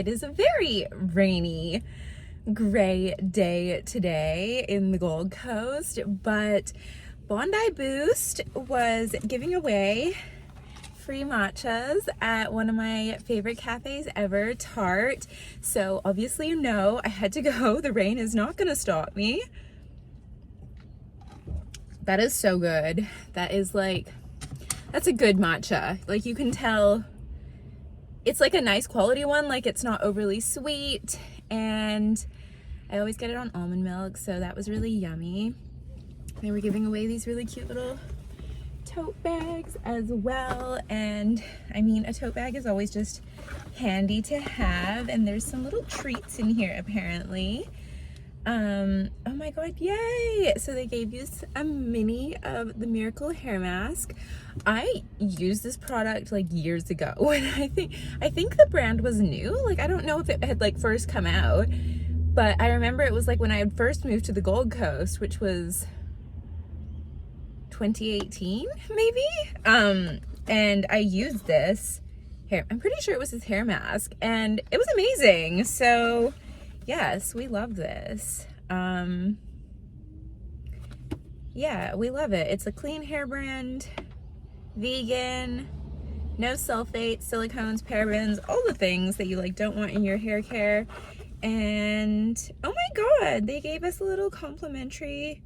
It is a very rainy, gray day today in the Gold Coast, but Bondi Boost was giving away free matchas at one of my favorite cafes ever, Tarte. So obviously, you know, I had to go. The rain is not going to stop me. That is so good. That is like, that's a good matcha. Like, you can tell it's like a nice quality one. Like, it's not overly sweet, and I always get it on almond milk, so that was really yummy. They were giving away these really cute little tote bags as well, and I mean, a tote bag is always just handy to have, and there's some little treats in here apparently. Oh my god, yay! So they gave you a mini of the Miracle hair mask. I used this product like years ago, and I think the brand was new. Like, I don't know if it had like first come out, but I remember it was like when I had first moved to the Gold Coast, which was 2018 maybe. And I used this hair, I'm pretty sure it was his hair mask, and it was amazing. So yes, we love this. Yeah, we love it. It's a clean hair brand, vegan, no sulfates, silicones, parabens, all the things that you like don't want in your hair care. And oh my god, they gave us a little complimentary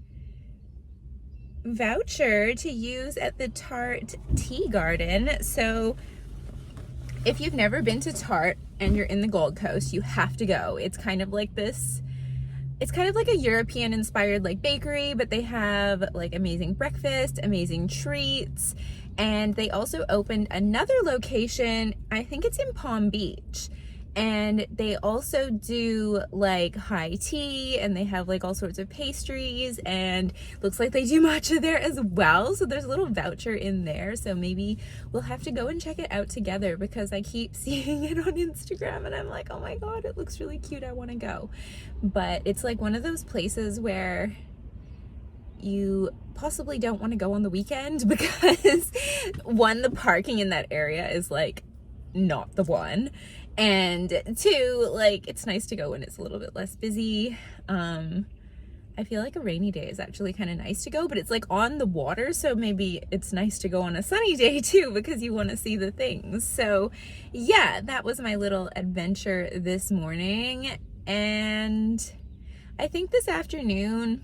voucher to use at the Tarte Tea Garden. So if you've never been to Tarte and you're in the Gold Coast, you have to go. It's kind of like this, it's kind of like a European inspired like bakery, but they have like amazing breakfast, amazing treats, and they also opened another location, I think it's in Palm Beach, and they also do like high tea, and they have like all sorts of pastries, and looks like they do matcha there as well. So there's a little voucher in there, so maybe we'll have to go and check it out together, because I keep seeing it on Instagram and I'm like, oh my god, it looks really cute, I want to go. But it's like one of those places where you possibly don't want to go on the weekend, because one, the parking in that area is like not the one, and two, like, it's nice to go when it's a little bit less busy. I feel like a rainy day is actually kind of nice to go, but it's like on the water, so maybe it's nice to go on a sunny day too, because you want to see the things. So yeah, that was my little adventure this morning, and I think this afternoon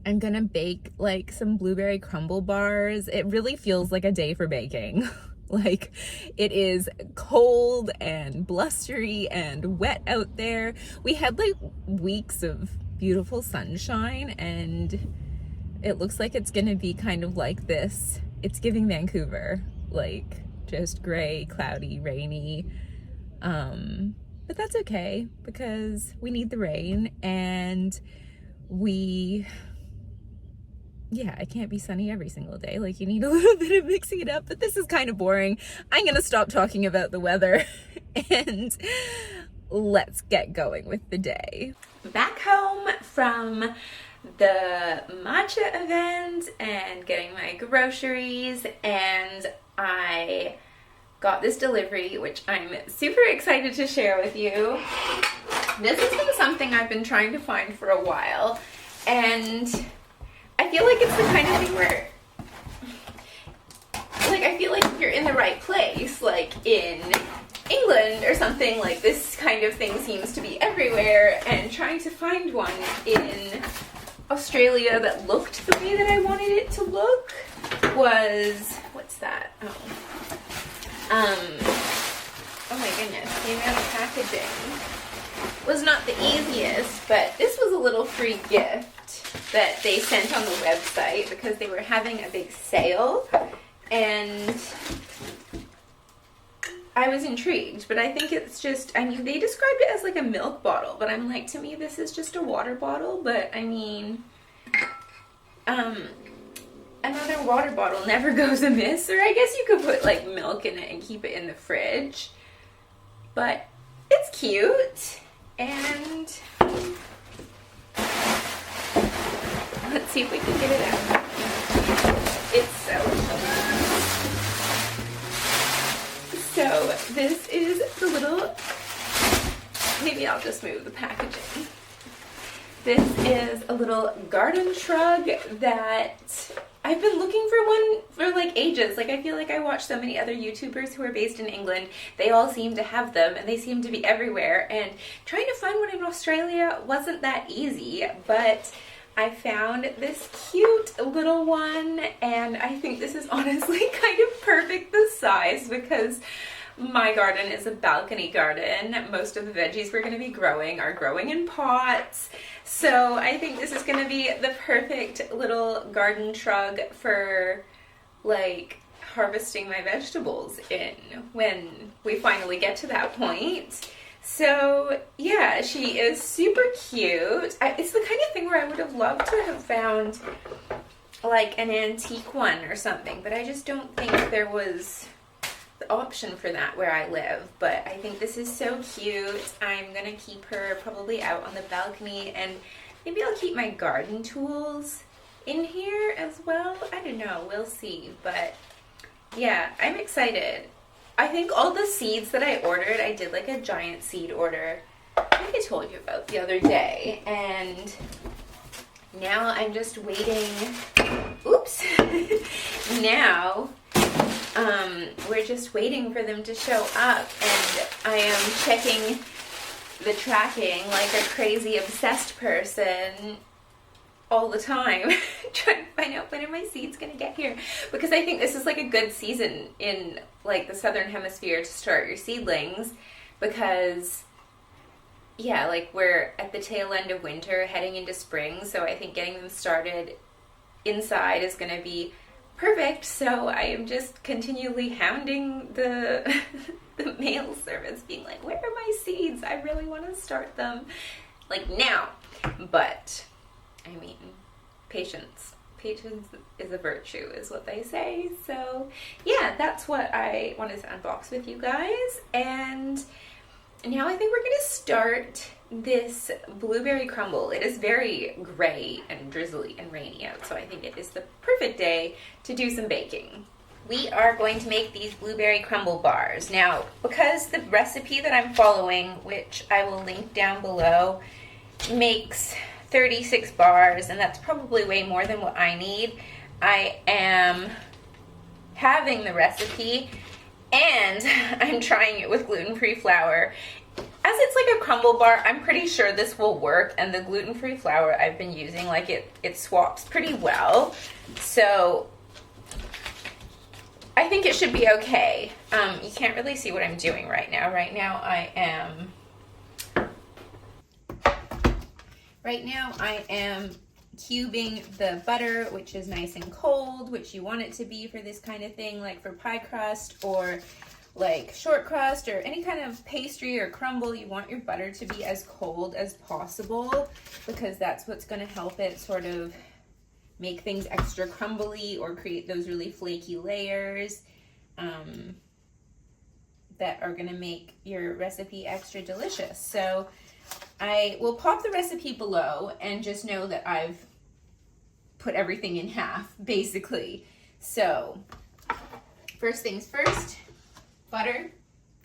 I'm gonna bake like some blueberry crumble bars. It really feels like a day for baking. Like, it is cold and blustery and wet out there. We had like weeks of beautiful sunshine, and it looks like it's gonna be kind of like this. It's giving Vancouver, like just gray, cloudy, rainy. But that's okay, because we need the rain, and yeah, it can't be sunny every single day. Like, you need a little bit of mixing it up, but this is kind of boring. I'm gonna stop talking about the weather and let's get going with the day. Back home from the matcha event and getting my groceries, and I got this delivery, which I'm super excited to share with you. This has been something I've been trying to find for a while, and I feel like it's the kind of thing where, like, I feel like if you're in the right place, like in England or something, like this kind of thing seems to be everywhere, and trying to find one in Australia that looked the way that I wanted it to look was, what's that? Oh my goodness, the amount of packaging was not the easiest, but this was a little free gift that they sent on the website because they were having a big sale, and I was intrigued. But I think it's just, I mean, they described it as like a milk bottle, but I'm like, to me this is just a water bottle. But I mean, another water bottle never goes amiss, or I guess you could put like milk in it and keep it in the fridge. But it's cute, and let's see if we can get it out. It's so cute. So this is the little maybe I'll just move the packaging. This is a little garden shrug that I've been looking for one for like ages. Like, I feel like I watch so many other YouTubers who are based in England. They all seem to have them and they seem to be everywhere. And trying to find one in Australia wasn't that easy, but I found this cute little one, and I think this is honestly kind of perfect the size because my garden is a balcony garden. Most of the veggies we're going to be growing are growing in pots. So I think this is going to be the perfect little garden shrug for like harvesting my vegetables in when we finally get to that point. So yeah, she is super cute. It's the kind of thing where I would have loved to have found like an antique one or something, but I just don't think there was the option for that where I live. But I think this is so cute. I'm gonna keep her probably out on the balcony, and maybe I'll keep my garden tools in here as well. I don't know, we'll see. But yeah, I'm excited. I think all the seeds that I ordered, I did like a giant seed order, I think I told you about the other day, and now I'm just waiting. Oops. Now we're just waiting for them to show up, and I am checking the tracking like a crazy obsessed person all the time, trying to find out when are my seeds gonna get here, because I think this is like a good season in like the southern hemisphere to start your seedlings, because yeah, like we're at the tail end of winter heading into spring, so I think getting them started inside is gonna be perfect. So I am just continually hounding the the mail service, being like, where are my seeds? I really want to start them like now. But I mean, patience is a virtue, is what they say. So yeah, that's what I wanted to unbox with you guys. And now I think we're gonna start this blueberry crumble. It is very gray and drizzly and rainy out, so I think it is the perfect day to do some baking. We are going to make these blueberry crumble bars. Now, because the recipe that I'm following, which I will link down below, makes 36 bars, and that's probably way more than what I need, I am having the recipe and I'm trying it with gluten-free flour. As it's like a crumble bar, I'm pretty sure this will work, and the gluten-free flour I've been using, like it swaps pretty well. So I think it should be okay. You can't really see what I'm doing right now. Right now I am cubing the butter, which is nice and cold, which you want it to be for this kind of thing, like for pie crust or like short crust or any kind of pastry or crumble. You want your butter to be as cold as possible, because that's what's going to help it sort of make things extra crumbly or create those really flaky layers that are going to make your recipe extra delicious. So I will pop the recipe below, and just know that I've put everything in half, basically. So first things first, butter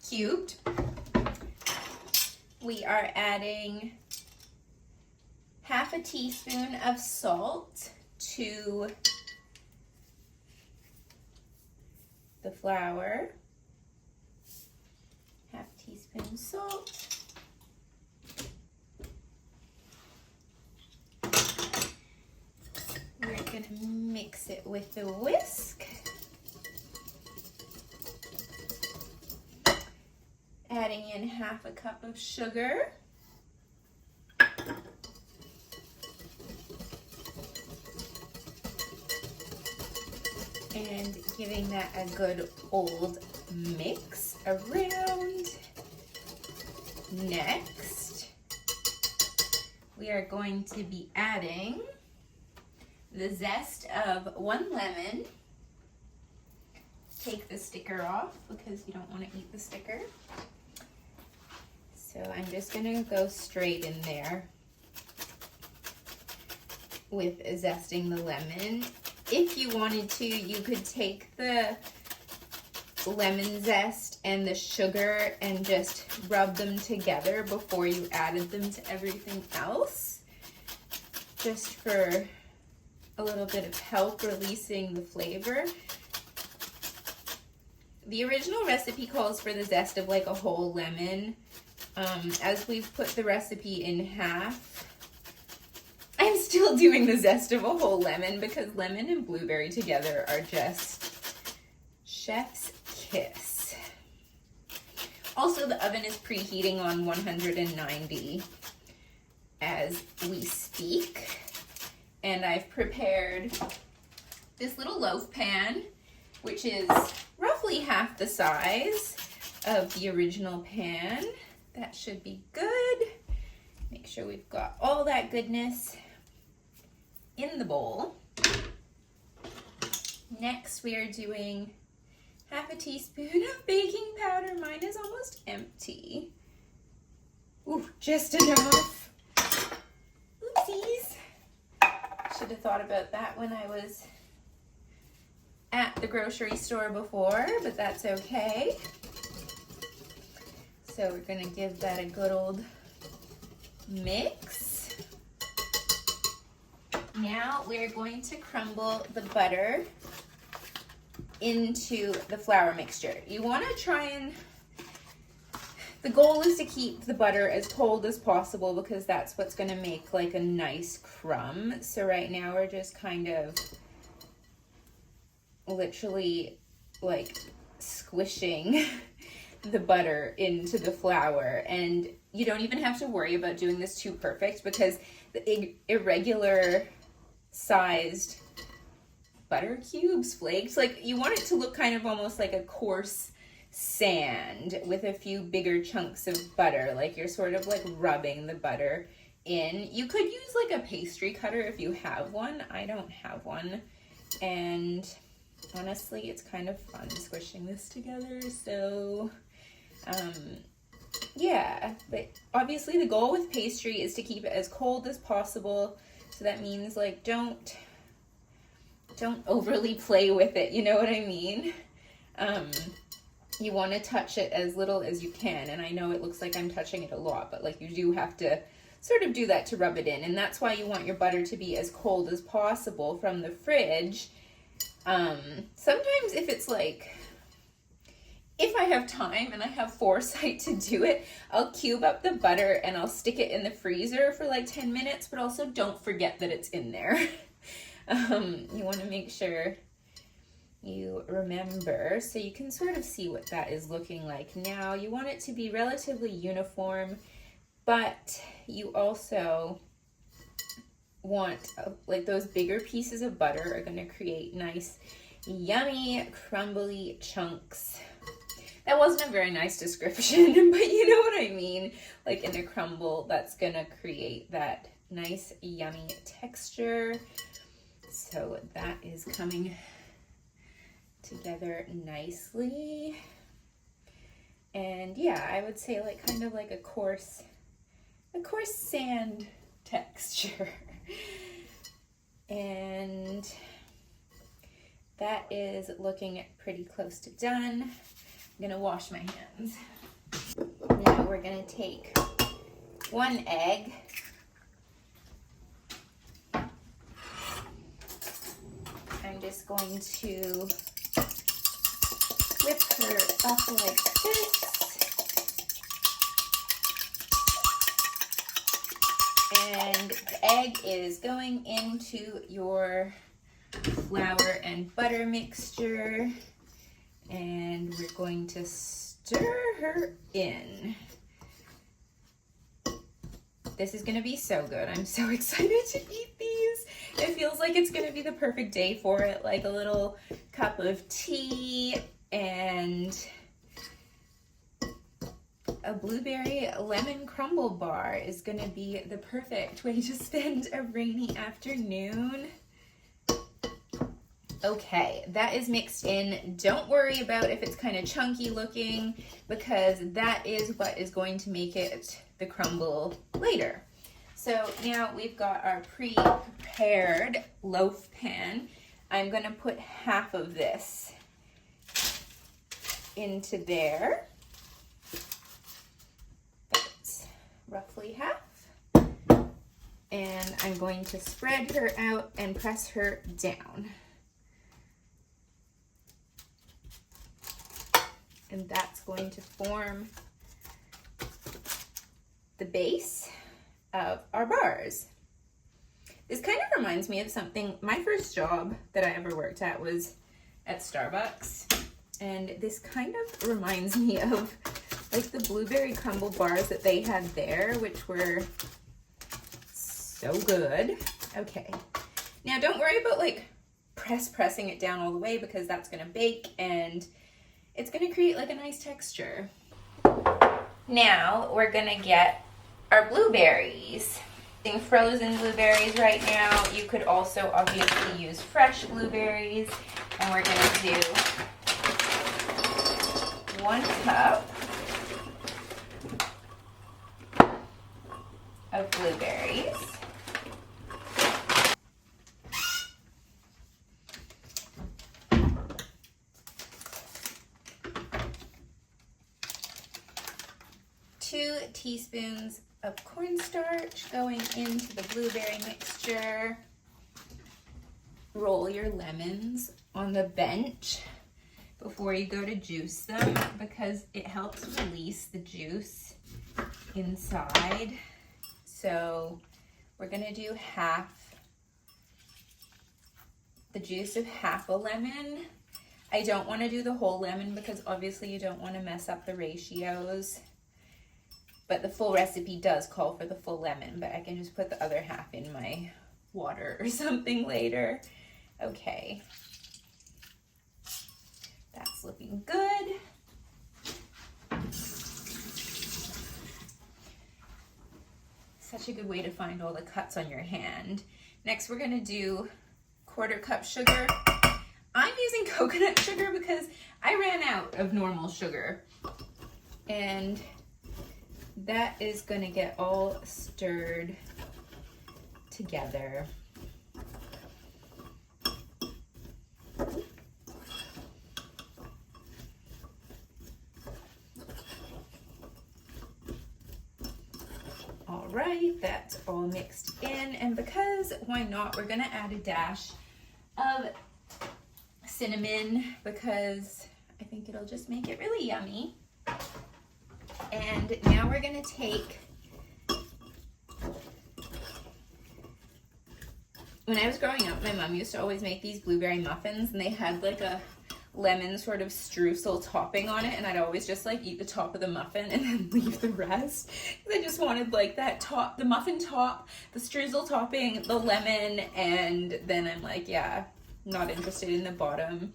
cubed. We are adding half a teaspoon of salt to the flour. Half teaspoon salt. We're going to mix it with the whisk. Adding in half a cup of sugar. And giving that a good old mix around. Next, we are going to be adding the zest of 1 lemon. Take the sticker off because you don't want to eat the sticker. So I'm just going to go straight in there with zesting the lemon. If you wanted to, you could take the lemon zest and the sugar and just rub them together before you added them to everything else, just for a little bit of help releasing the flavor. The original recipe calls for the zest of like a whole lemon. As we've put the recipe in half, I'm still doing the zest of a whole lemon because lemon and blueberry together are just chef's kiss. Also, the oven is preheating on 190 as we speak. And I've prepared this little loaf pan, which is roughly half the size of the original pan. That should be good. Make sure we've got all that goodness in the bowl. Next, we are doing half a teaspoon of baking powder. Mine is almost empty. Ooh, just enough. Oopsies. Should have thought about that when I was at the grocery store before, but that's okay. So we're gonna give that a good old mix. Now we're going to crumble the butter into the flour mixture. You want to try and, the goal is to keep the butter as cold as possible because that's what's going to make like a nice crumb. So right now we're just kind of literally like squishing the butter into the flour, and you don't even have to worry about doing this too perfect because the irregular sized butter cubes, flakes, like you want it to look kind of almost like a coarse sand with a few bigger chunks of butter, like you're sort of like rubbing the butter in. You could use like a pastry cutter if you have one. I don't have one, and honestly it's kind of fun squishing this together. So yeah, but obviously the goal with pastry is to keep it as cold as possible. So that means like don't overly play with it, you know what I mean? You want to touch it as little as you can, and I know it looks like I'm touching it a lot, but like you do have to sort of do that to rub it in, and that's why you want your butter to be as cold as possible from the fridge. Sometimes if it's like, if I have time and I have foresight to do it, I'll cube up the butter and I'll stick it in the freezer for like 10 minutes, but also don't forget that it's in there. You want to make sure you remember, so you can sort of see what that is looking like now. You want it to be relatively uniform, but you also want like those bigger pieces of butter are going to create nice, yummy, crumbly chunks. That wasn't a very nice description, but you know what I mean. Like in a crumble, that's going to create that nice, yummy texture. So that is coming together nicely. And yeah, I would say like kind of like a coarse sand texture. And that is looking pretty close to done. I'm gonna wash my hands. Now we're gonna take 1 egg. I'm just going to whip her up like this. And the egg is going into your flour and butter mixture. And we're going to stir her in. This is gonna be so good. I'm so excited to eat these. It feels like it's gonna be the perfect day for it, like a little cup of tea and a blueberry lemon crumble bar is gonna be the perfect way to spend a rainy afternoon. Okay, that is mixed in. Don't worry about if it's kind of chunky looking, because that is what is going to make it the crumble later. So now we've got our pre-prepared loaf pan. I'm gonna put half of this into there. That's roughly half. And I'm going to spread her out and press her down. And that's going to form the base of our bars. This kind of reminds me of something, my first job that I ever worked at was at Starbucks. And this kind of reminds me of like the blueberry crumble bars that they had there, which were so good. Okay, now don't worry about like pressing it down all the way, because that's gonna bake and it's gonna create like a nice texture. Now we're gonna get our blueberries. Using frozen blueberries right now. You could also obviously use fresh blueberries, and we're gonna do 1 cup of blueberries. Two teaspoons of cornstarch going into the blueberry mixture. Roll your lemons on the bench before you go to juice them, because it helps release the juice inside. So we're gonna do the juice of half a lemon. I don't want to do the whole lemon because obviously you don't want to mess up the ratios. But the full recipe does call for the full lemon, but I can just put the other half in my water or something later. Okay. That's looking good. Such a good way to find all the cuts on your hand. Next, we're gonna do 1/4 cup sugar. I'm using coconut sugar because I ran out of normal sugar. And that is going to get all stirred together. All right, that's all mixed in, and because why not, we're going to add a dash of cinnamon because I think it'll just make it really yummy. And now we're gonna take, when I was growing up, my mom used to always make these blueberry muffins, and they had like a lemon sort of streusel topping on it, and I'd always just like eat the top of the muffin and then leave the rest. I just wanted like that top, the muffin top, the streusel topping, the lemon, and then I'm like, yeah, not interested in the bottom.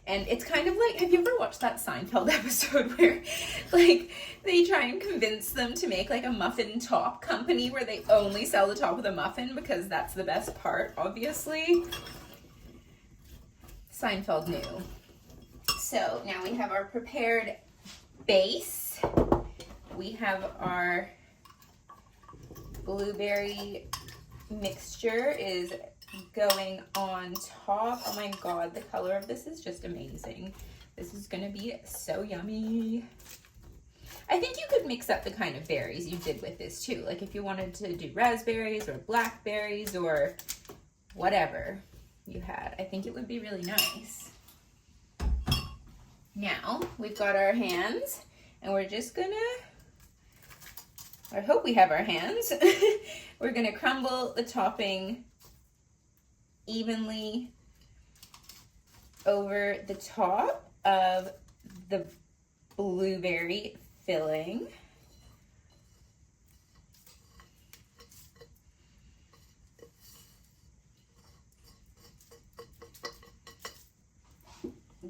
And it's kind of like, have you ever watched that Seinfeld episode where like they try and convince them to make like a muffin top company where they only sell the top of the muffin because that's the best part, obviously. Seinfeld knew. So now we have our prepared base. We have our blueberry mixture is going on top. Oh my god, the color of this is just amazing. This is gonna be so yummy. I think you could mix up the kind of berries you did with this too. Like if you wanted to do raspberries or blackberries or whatever you had. I think it would be really nice. Now we've got our hands and we're just gonna, I hope we have our hands. We're gonna crumble the topping evenly over the top of the blueberry filling.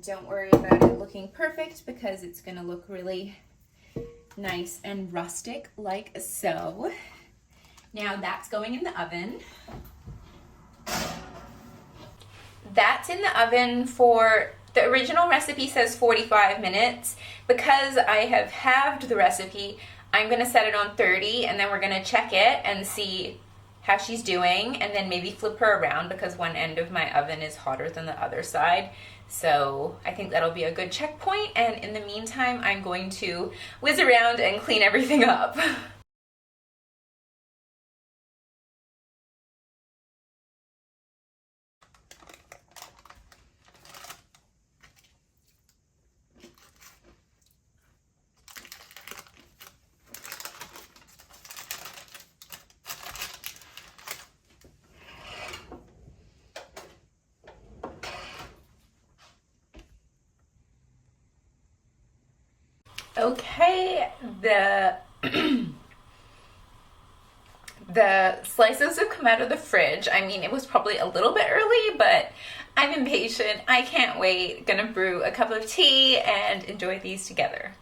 Don't worry about it looking perfect because it's going to look really nice and rustic like so. Now that's going in the oven. That's in the oven for, the original recipe says 45 minutes. Because I have halved the recipe, I'm going to set it on 30 and then we're going to check it and see how she's doing, and then maybe flip her around because one end of my oven is hotter than the other side. So I think that'll be a good checkpoint, and in the meantime, I'm going to whiz around and clean everything up. Okay, the slices have come out of the fridge. I mean, it was probably a little bit early, but I'm impatient. I can't wait. Gonna brew a cup of tea and enjoy these together.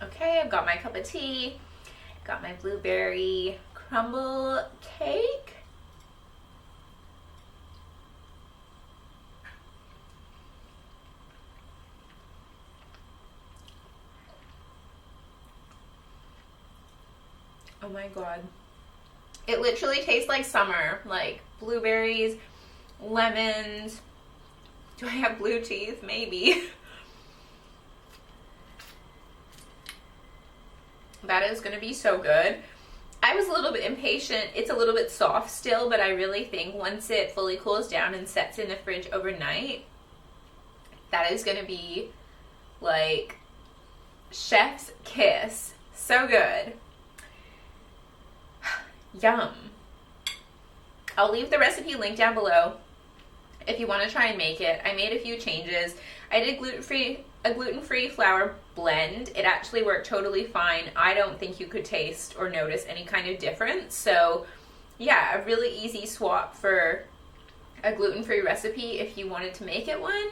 Okay, I've got my cup of tea, got my blueberry crumble cake. Oh my god. It literally tastes like summer, like blueberries, lemons. Do I have blue teeth? Maybe. That is gonna be so good. I was a little bit impatient. It's a little bit soft still, but I really think once it fully cools down and sets in the fridge overnight, that is gonna be like chef's kiss. So good. Yum. I'll leave the recipe link down below if you want to try and make it. I made a few changes. I did a gluten-free flour blend. It actually worked totally fine. I don't think you could taste or notice any kind of difference. So yeah, a really easy swap for a gluten-free recipe if you wanted to make it one.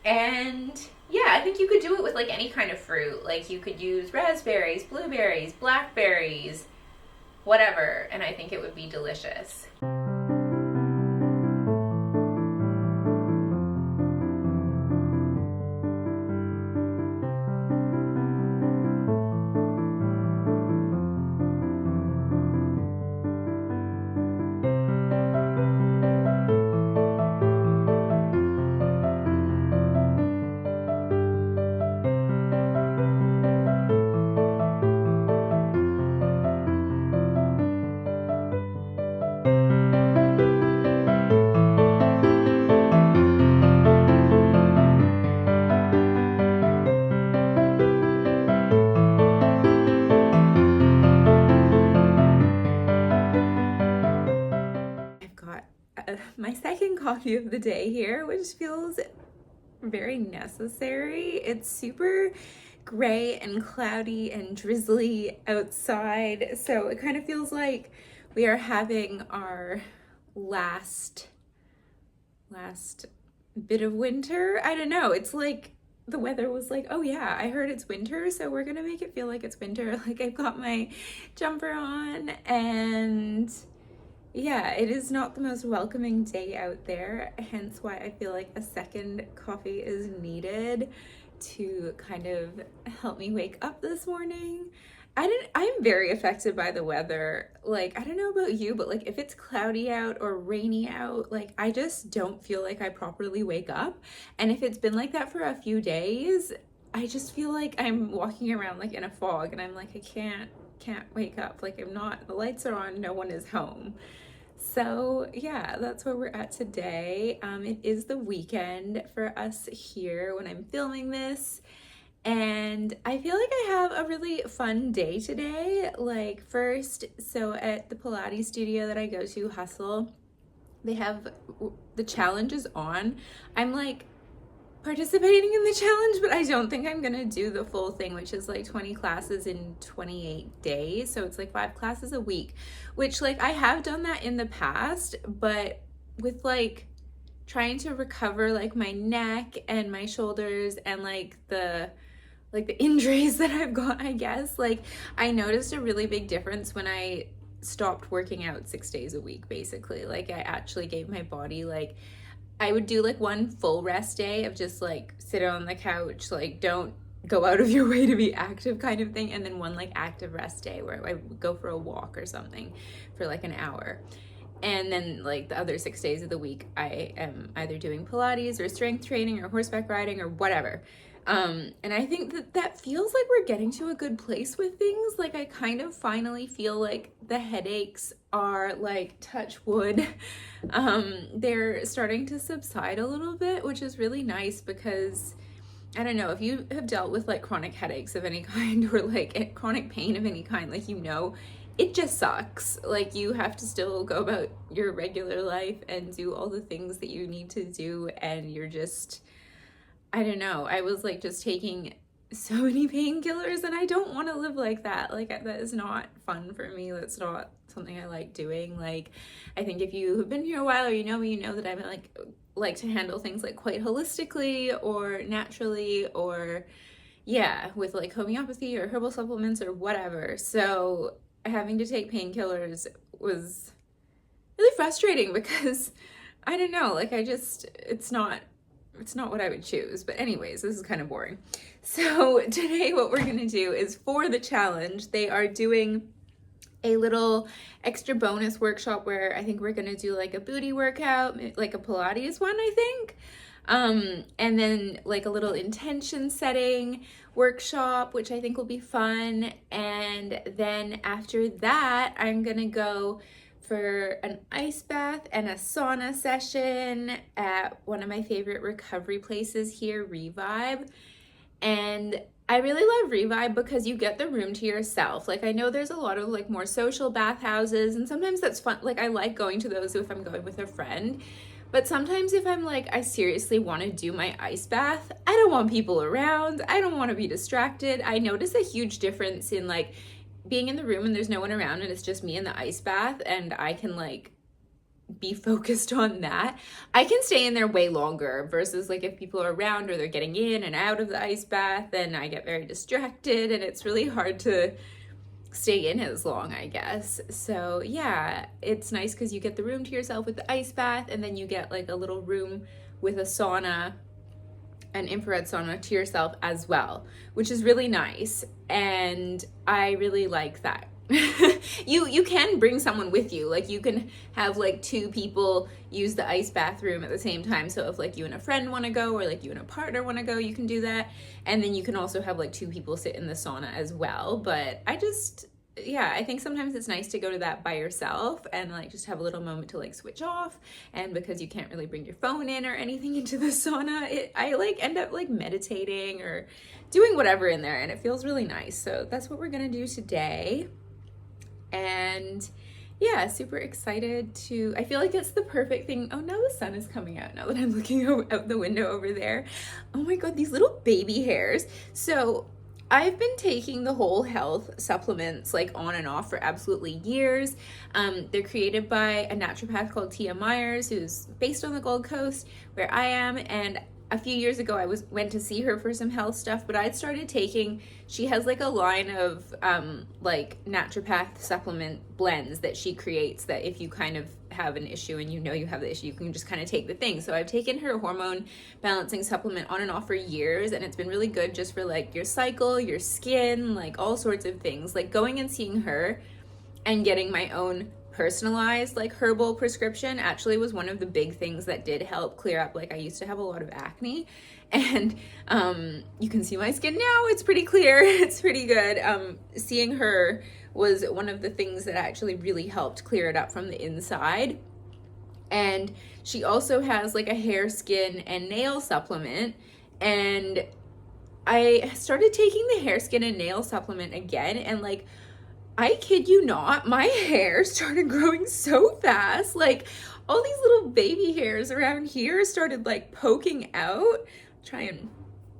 And yeah, I think you could do it with like any kind of fruit. Like you could use raspberries, blueberries, blackberries, whatever, and I think it would be delicious. My second coffee of the day here, which feels very necessary. It's super gray and cloudy and drizzly outside, so it kind of feels like we are having our last bit of winter. I don't know, it's like the weather was like, oh yeah, I heard it's winter, so we're gonna make it feel like it's winter. Like I've got my jumper on, and yeah, it is not the most welcoming day out there, hence why I feel like a second coffee is needed to kind of help me wake up this morning. I'm very affected by the weather. Like, I don't know about you, but like if it's cloudy out or rainy out, like I just don't feel like I properly wake up. And if it's been like that for a few days, I just feel like I'm walking around like in a fog, and I'm like, I can't wake up. Like the lights are on, no one is home. So yeah, that's where we're at today. It is the weekend for us here when I'm filming this, and I feel like I have a really fun day today. Like first, so at the Pilates studio that I go to, Hustle, they have the challenge is on. I'm like participating in the challenge, but I don't think I'm gonna do the full thing, which is like 20 classes in 28 days. So it's like 5 classes a week, which like I have done that in the past, but with like trying to recover like my neck and my shoulders and like the injuries that I've got, I guess, like I noticed a really big difference when I stopped working out 6 days a week, basically. Like, I actually gave my body, like, I would do like one full rest day of just like sit on the couch, like don't go out of your way to be active kind of thing, and then one like active rest day where I would go for a walk or something for like an hour. And then like the other 6 days of the week, I am either doing Pilates or strength training or horseback riding or whatever. And I think that feels like we're getting to a good place with things. Like, I kind of finally feel like the headaches are, like, touch wood, they're starting to subside a little bit, which is really nice because, I don't know, if you have dealt with like chronic headaches of any kind or like chronic pain of any kind, like, you know, it just sucks. Like, you have to still go about your regular life and do all the things that you need to do, and you're just, I don't know, I was like just taking so many painkillers, and I don't want to live like that. Like, that is not fun for me. That's not something I like doing. Like, I think if you have been here a while or you know me, you know that I like to handle things like quite holistically or naturally, or yeah, with like homeopathy or herbal supplements or whatever. So having to take painkillers was really frustrating because I don't know, like, it's not what I would choose. But anyways, this is kind of boring. So today what we're gonna do is, for the challenge, they are doing a little extra bonus workshop where I think we're gonna do like a booty workout, like a Pilates one, I think. And then like a little intention setting workshop, which I think will be fun. And then after that, I'm gonna go for an ice bath and a sauna session at one of my favorite recovery places here, Revive. And I really love Revive because you get the room to yourself. Like, I know there's a lot of like more social bathhouses, and sometimes that's fun. Like, I like going to those if I'm going with a friend. But sometimes if I'm like, I seriously want to do my ice bath, I don't want people around. I don't want to be distracted. I notice a huge difference in like being in the room and there's no one around and it's just me in the ice bath, and I can like be focused on that. I can stay in there way longer versus like if people are around or they're getting in and out of the ice bath, then I get very distracted and it's really hard to stay in as long, I guess. So yeah, it's nice because you get the room to yourself with the ice bath, and then you get like a little room with a sauna, an infrared sauna to yourself as well, which is really nice. And I really like that. You can bring someone with you. Like, you can have like 2 people use the ice bathroom at the same time. So if like you and a friend want to go, or like you and a partner want to go, you can do that. And then you can also have like 2 people sit in the sauna as well. But I think sometimes it's nice to go to that by yourself and like just have a little moment to like switch off. And because you can't really bring your phone in or anything into the sauna, I like end up like meditating or doing whatever in there, and it feels really nice. So that's what we're gonna do today. And yeah, super excited to, I feel like it's the perfect thing. Oh, now the sun is coming out now that I'm looking out the window over there. Oh my God, these little baby hairs. So I've been taking the whole health supplements like on and off for absolutely years. They're created by a naturopath called Tia Myers, who's based on the Gold Coast where I am. And a few years ago, I went to see her for some health stuff, but I'd started taking, she has like a line of like naturopath supplement blends that she creates, that if you kind of have an issue and you know you have the issue, you can just kind of take the thing. So I've taken her hormone balancing supplement on and off for years, and it's been really good just for like your cycle, your skin, like all sorts of things. Like, going and seeing her and getting my own personalized like herbal prescription actually was one of the big things that did help clear up. Like, I used to have a lot of acne, and you can see my skin now, it's pretty clear, it's pretty good. Seeing her was one of the things that actually really helped clear it up from the inside. And she also has like a hair, skin, and nail supplement, and I started taking the hair, skin, and nail supplement again, and like, I kid you not, my hair started growing so fast. Like, all these little baby hairs around here started like poking out. Try and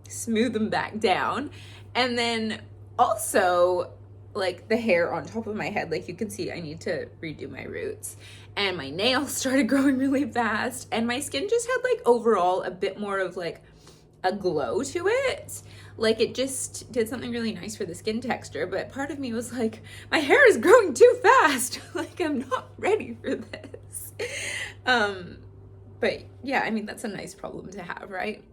smooth them back down. And then also like the hair on top of my head, like you can see I need to redo my roots. And my nails started growing really fast. And my skin just had like overall a bit more of like a glow to it. Like it just did something really nice for the skin texture, but part of me was like, my hair is growing too fast. Like I'm not ready for this. But yeah, I mean, that's a nice problem to have, right?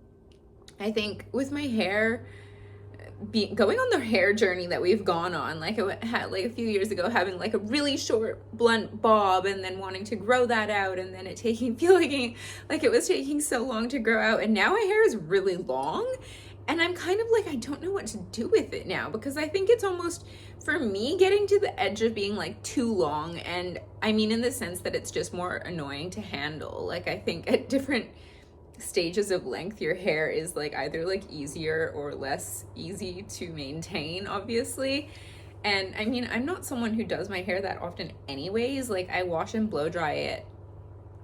I think with my hair, going on the hair journey that we've gone on, like I had like a few years ago, having like a really short blunt bob and then wanting to grow that out, and then feeling like it was taking so long to grow out, and now my hair is really long, and I'm kind of like, I don't know what to do with it now, because I think it's almost, for me, getting to the edge of being like too long. And I mean in the sense that it's just more annoying to handle. Like I think at different stages of length, your hair is like either like easier or less easy to maintain, obviously. And I mean, I'm not someone who does my hair that often anyways. Like I wash and blow dry it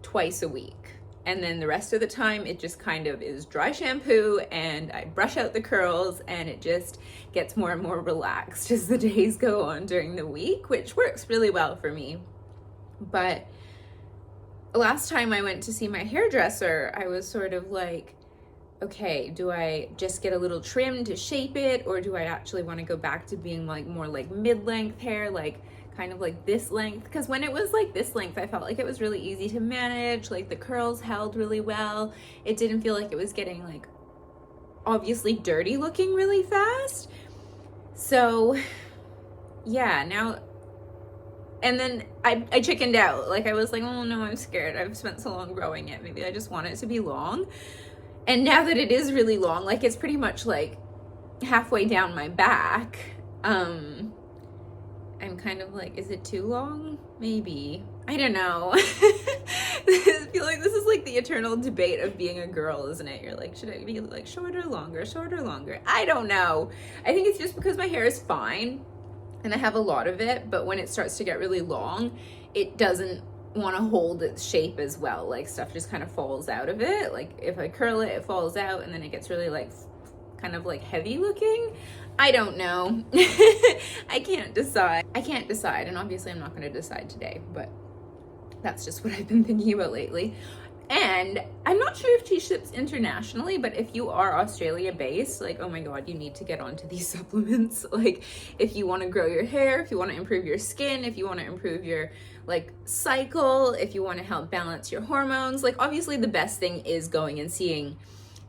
twice a week, and then the rest of the time it just kind of is dry shampoo, and I brush out the curls, and it just gets more and more relaxed as the days go on during the week, which works really well for me. But last time I went to see my hairdresser, I was sort of like, okay, do I just get a little trim to shape it, or do I actually want to go back to being like more like mid-length hair, like kind of like this length? Because when it was like this length, I felt like it was really easy to manage. Like the curls held really well. It didn't feel like it was getting like obviously dirty looking really fast. So yeah, now, and then I chickened out. Like I was like, oh no, I'm scared. I've spent so long growing it. Maybe I just want it to be long. And now that it is really long, like it's pretty much like halfway down my back, I'm kind of like, is it too long? Maybe. I don't know. I feel like this is like the eternal debate of being a girl, isn't it? You're like, should I be like shorter, longer, shorter, longer? I don't know. I think it's just because my hair is fine and I have a lot of it, but when it starts to get really long, it doesn't want to hold its shape as well. Like stuff just kind of falls out of it. Like if I curl it, it falls out, and then it gets really like kind of like heavy looking. I don't know. I can't decide, and obviously I'm not going to decide today, but that's just what I've been thinking about lately. And I'm not sure if she ships internationally, but if you are Australia based, like, oh my God, you need to get onto these supplements. Like if you want to grow your hair, if you want to improve your skin, if you want to improve your like cycle, if you want to help balance your hormones, like obviously the best thing is going and seeing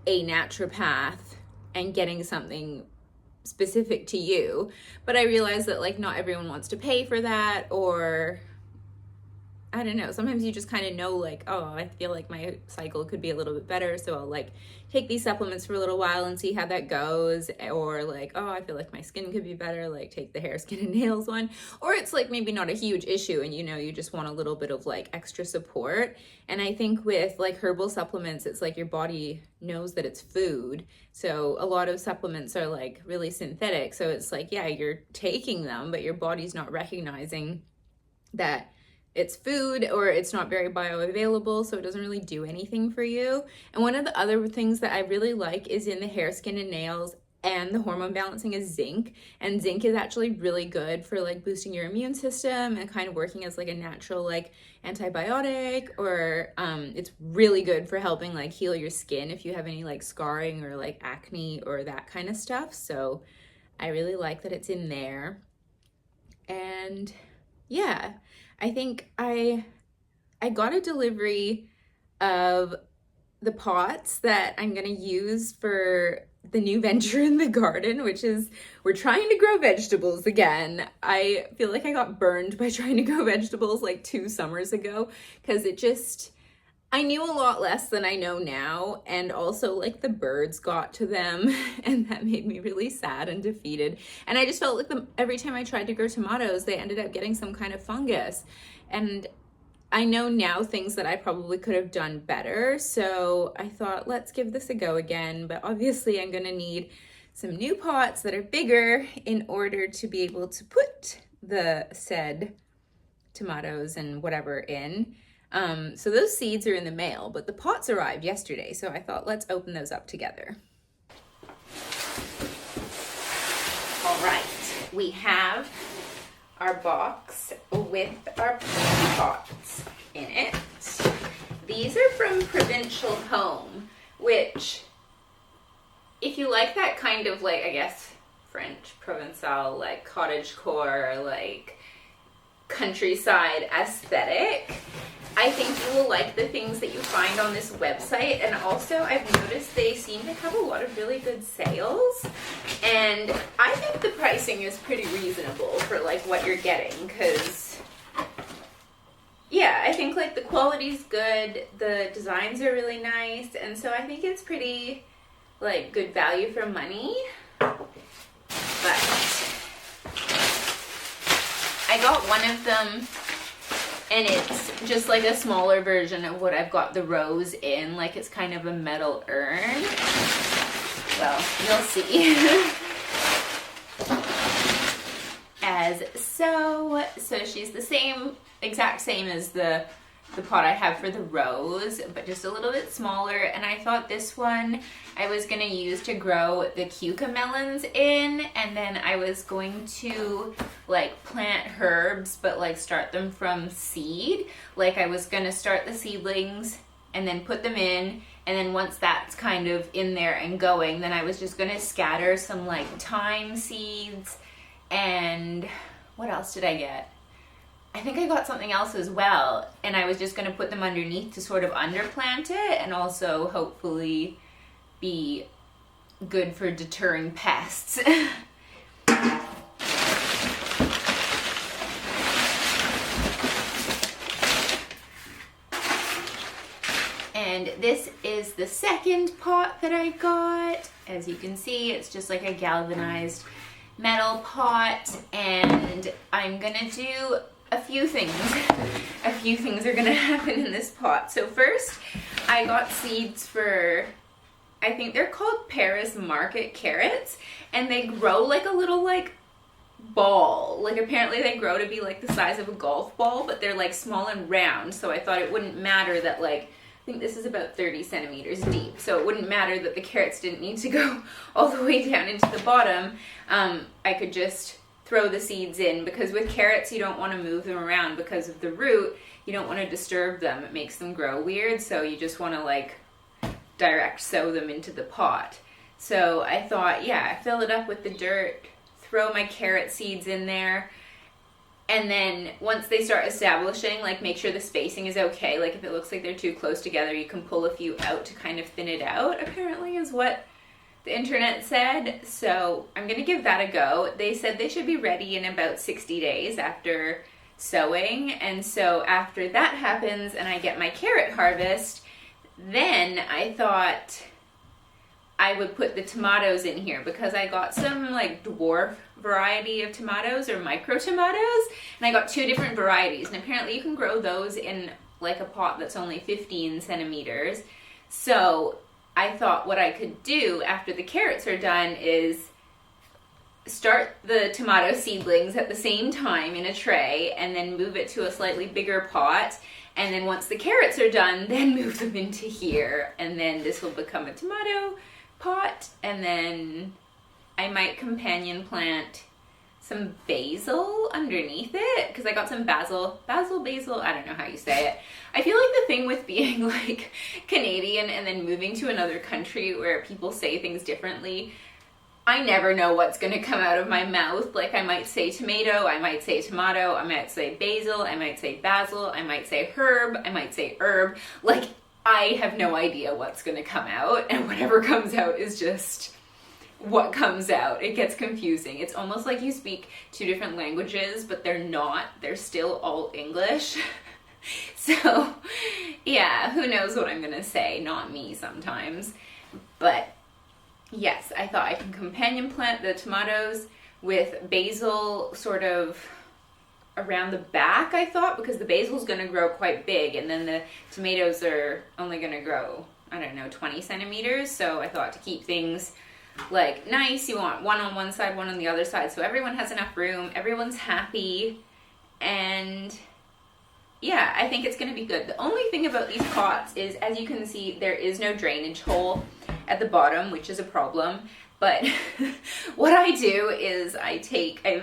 a naturopath and getting something specific to you. But I realize that like not everyone wants to pay for that, or I don't know, sometimes you just kind of know like, oh, I feel like my cycle could be a little bit better, so I'll like take these supplements for a little while and see how that goes. Or like, oh, I feel like my skin could be better, like take the hair, skin, and nails one. Or it's like maybe not a huge issue and you know, you just want a little bit of like extra support. And I think with like herbal supplements, it's like your body knows that it's food. So a lot of supplements are like really synthetic. So it's like, yeah, you're taking them, but your body's not recognizing that it's food, or it's not very bioavailable, so it doesn't really do anything for you. And one of the other things that I really like is in the hair, skin, and nails and the hormone balancing is zinc. And zinc is actually really good for like boosting your immune system and kind of working as like a natural like antibiotic, or it's really good for helping like heal your skin if you have any like scarring or like acne or that kind of stuff. So I really like that it's in there. And yeah, I think I got a delivery of the pots that I'm gonna use for the new venture in the garden, which is we're trying to grow vegetables again. I feel like I got burned by trying to grow vegetables like 2 summers ago, because I knew a lot less than I know now, and also like the birds got to them and that made me really sad and defeated. And I just felt like every time I tried to grow tomatoes, they ended up getting some kind of fungus. And I know now things that I probably could have done better. So I thought, let's give this a go again. But obviously I'm gonna need some new pots that are bigger in order to be able to put the said tomatoes and whatever in. So those seeds are in the mail, but the pots arrived yesterday. So I thought, let's open those up together. All right, we have our box with our pots in it. These are from Provincial Home, which if you like that kind of like, I guess, French, Provençal, like cottagecore, like countryside aesthetic, I think you will like the things that you find on this website. And also I've noticed they seem to have a lot of really good sales, and I think the pricing is pretty reasonable for like what you're getting, because yeah, I think like the quality's good, the designs are really nice, and so I think it's pretty like good value for money. But I got one of them, and it's just like a smaller version of what I've got the rose in. Like it's kind of a metal urn. Well, you'll see. As so she's the same, exact same as the pot I have for the rose, but just a little bit smaller. And I thought this one I was gonna use to grow the cucamelons in, and then I was going to like plant herbs, but like start them from seed. Like I was gonna start the seedlings and then put them in, and then once that's kind of in there and going, then I was just gonna scatter some like thyme seeds. And what else did I get? I think I got something else as well, and I was just going to put them underneath to sort of underplant it, and also hopefully be good for deterring pests. And this is the second pot that I got. As you can see, it's just like a galvanized metal pot, and I'm gonna do a few things. A few things are gonna happen in this pot. So first, I got seeds for, I think they're called Paris Market carrots, and they grow like a little like ball. Like apparently they grow to be like the size of a golf ball, but they're like small and round. So I thought it wouldn't matter that like, I think this is about 30 centimeters deep, so it wouldn't matter that the carrots didn't need to go all the way down into the bottom. I could just throw the seeds in, because with carrots you don't want to move them around because of the root. You don't want to disturb them, it makes them grow weird, so you just want to like direct sow them into the pot. So I thought, yeah, fill it up with the dirt, throw my carrot seeds in there, and then once they start establishing, like make sure the spacing is okay. Like if it looks like they're too close together, you can pull a few out to kind of thin it out, apparently is what the internet said. So I'm gonna give that a go. They said they should be ready in about 60 days after sowing. And so after that happens and I get my carrot harvest, then I thought I would put the tomatoes in here, because I got some like dwarf variety of tomatoes or micro tomatoes, and I got two different varieties, and apparently you can grow those in like a pot that's only 15 centimeters. So I thought what I could do after the carrots are done is start the tomato seedlings at the same time in a tray, and then move it to a slightly bigger pot, and then once the carrots are done, then move them into here, and then this will become a tomato pot. And then I might companion plant some basil underneath it, because I got some basil, I don't know how you say it. I feel like the thing with being like Canadian and then moving to another country where people say things differently, I never know what's going to come out of my mouth. Like I might say tomato, I might say tomato, I might say basil, I might say basil, I might say herb, I might say herb. Like I have no idea what's going to come out, and whatever comes out is just what comes out. It gets confusing. It's almost like you speak two different languages, but they're not. They're still all English. So yeah, who knows what I'm going to say? Not me sometimes. But yes, I thought I can companion plant the tomatoes with basil sort of around the back, I thought, because the basil's going to grow quite big, and then the tomatoes are only going to grow, I don't know, 20 centimeters. So I thought to keep things like nice, you want one on one side, one on the other side, so everyone has enough room, everyone's happy, and yeah, I think it's going to be good. The only thing about these pots is, as you can see, there is no drainage hole at the bottom, which is a problem. But what I do is I take a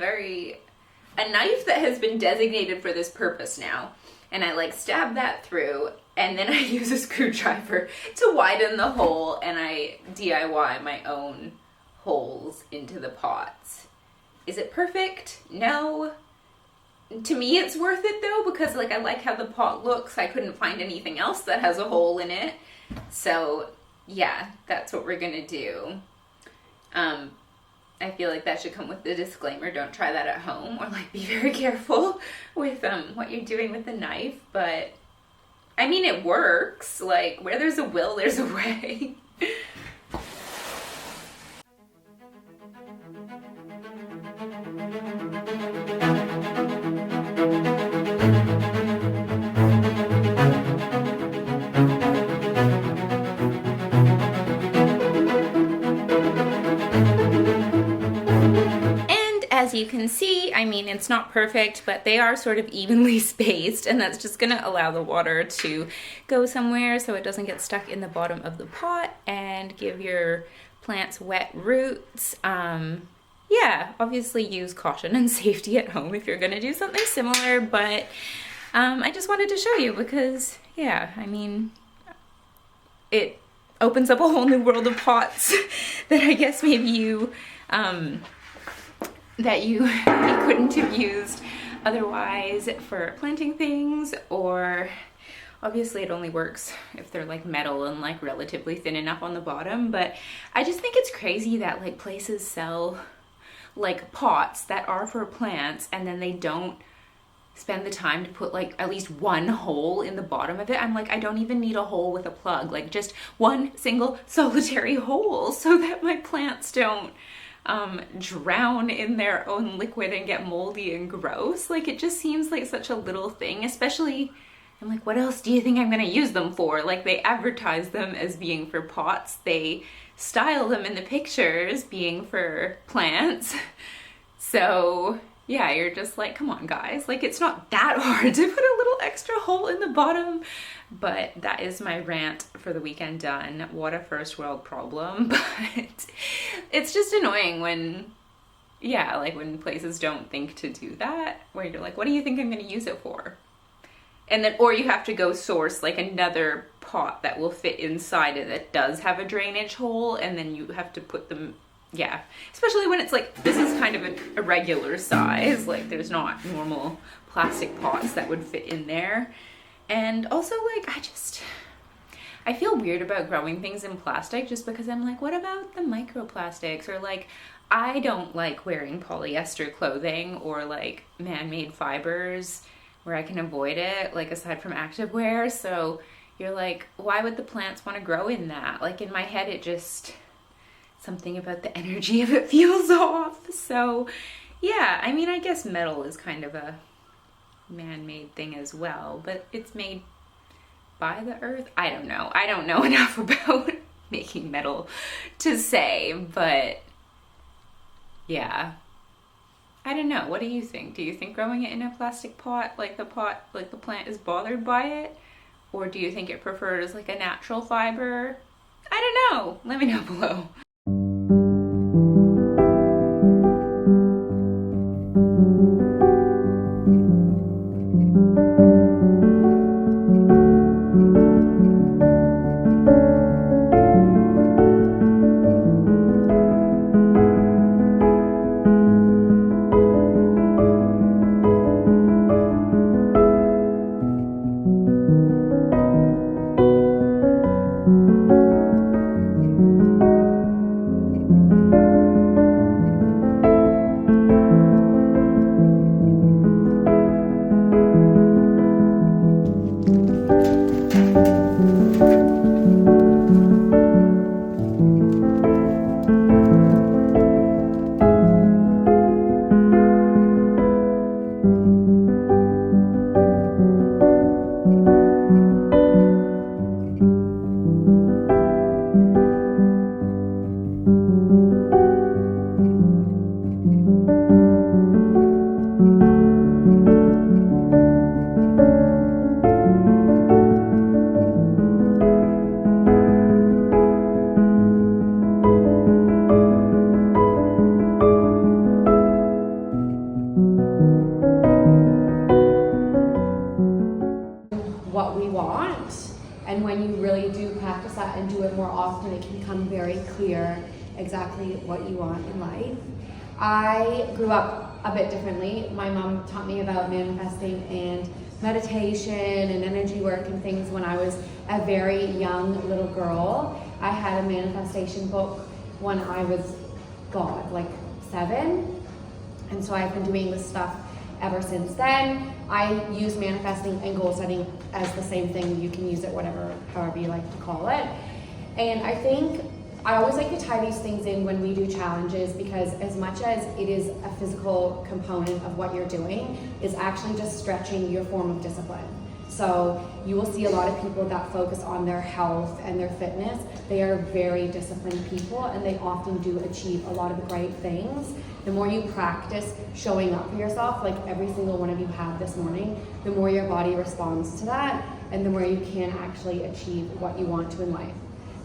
knife that has been designated for this purpose now, and I like stab that through, and then I use a screwdriver to widen the hole, and I DIY my own holes into the pots. Is it perfect? No. To me it's worth it though, because like I like how the pot looks. I couldn't find anything else that has a hole in it. So yeah, that's what we're gonna do. I feel like that should come with the disclaimer, don't try that at home, or like be very careful with what you're doing with the knife. But I mean, it works. Like, where there's a will, there's a way. As you can see, I mean, it's not perfect, but they are sort of evenly spaced, and that's just gonna allow the water to go somewhere so it doesn't get stuck in the bottom of the pot and give your plants wet roots. Yeah, obviously use caution and safety at home if you're gonna do something similar, but I just wanted to show you because, yeah, I mean, it opens up a whole new world of pots that I guess maybe you couldn't have used otherwise for planting things, or obviously it only works if they're like metal and like relatively thin enough on the bottom. But I just think it's crazy that like places sell like pots that are for plants and then they don't spend the time to put like at least one hole in the bottom of it. I'm like, I don't even need a hole with a plug, like just one single solitary hole so that my plants don't drown in their own liquid and get moldy and gross. Like, it just seems like such a little thing, especially, I'm like, what else do you think I'm gonna use them for? Like, they advertise them as being for pots, they style them in the pictures being for plants. So yeah, you're just like, come on guys, like it's not that hard to put a little extra hole in the bottom. But that is my rant for the weekend done. What a first world problem. But it's just annoying when, yeah, like when places don't think to do that, where you're like, what do you think I'm gonna use it for? And then, or you have to go source like another pot that will fit inside it that does have a drainage hole, and then you have to put them, yeah. Especially when it's like, this is kind of an irregular size, like there's not normal plastic pots that would fit in there. And also, like, I feel weird about growing things in plastic just because I'm like, what about the microplastics? Or like, I don't like wearing polyester clothing or like man-made fibers where I can avoid it, like aside from activewear. So you're like, why would the plants want to grow in that? Like in my head, it just, something about the energy of it feels off. So yeah, I mean, I guess metal is kind of a man-made thing as well, but it's made by the earth. I don't know enough about making metal to say, but yeah, I don't know. What do you think? Do you think growing it in a plastic pot, like the plant is bothered by it? Or do you think it prefers like a natural fiber? I don't know. Let me know below. what we want. And when you really do practice that and do it more often, it can become very clear exactly what you want in life. I grew up a bit differently. My mom taught me about manifesting and meditation and energy work and things when I was a very young little girl. I had a manifestation book when I was, like 7. And so I've been doing this stuff ever since then. I use manifesting and goal setting as the same thing. You can use it however you like to call it. And I think I always like to tie these things in when we do challenges, because as much as it is a physical component of what you're doing, is actually just stretching your form of discipline. So you will see a lot of people that focus on their health and their fitness. They are very disciplined people, and they often do achieve a lot of great things. The more you practice showing up for yourself, like every single one of you have this morning, the more your body responds to that, and the more you can actually achieve what you want to in life.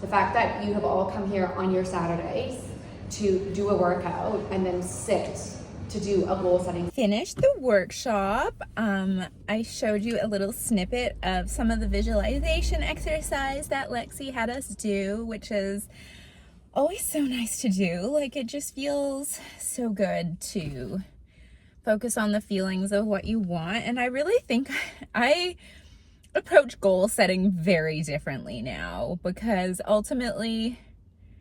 The fact that you have all come here on your Saturdays to do a workout and then sit to do a goal setting. Finished the workshop. I showed you a little snippet of some of the visualization exercise that Lexi had us do, which is always so nice to do. Like, it just feels so good to focus on the feelings of what you want. And I really think I approach goal setting very differently now, because ultimately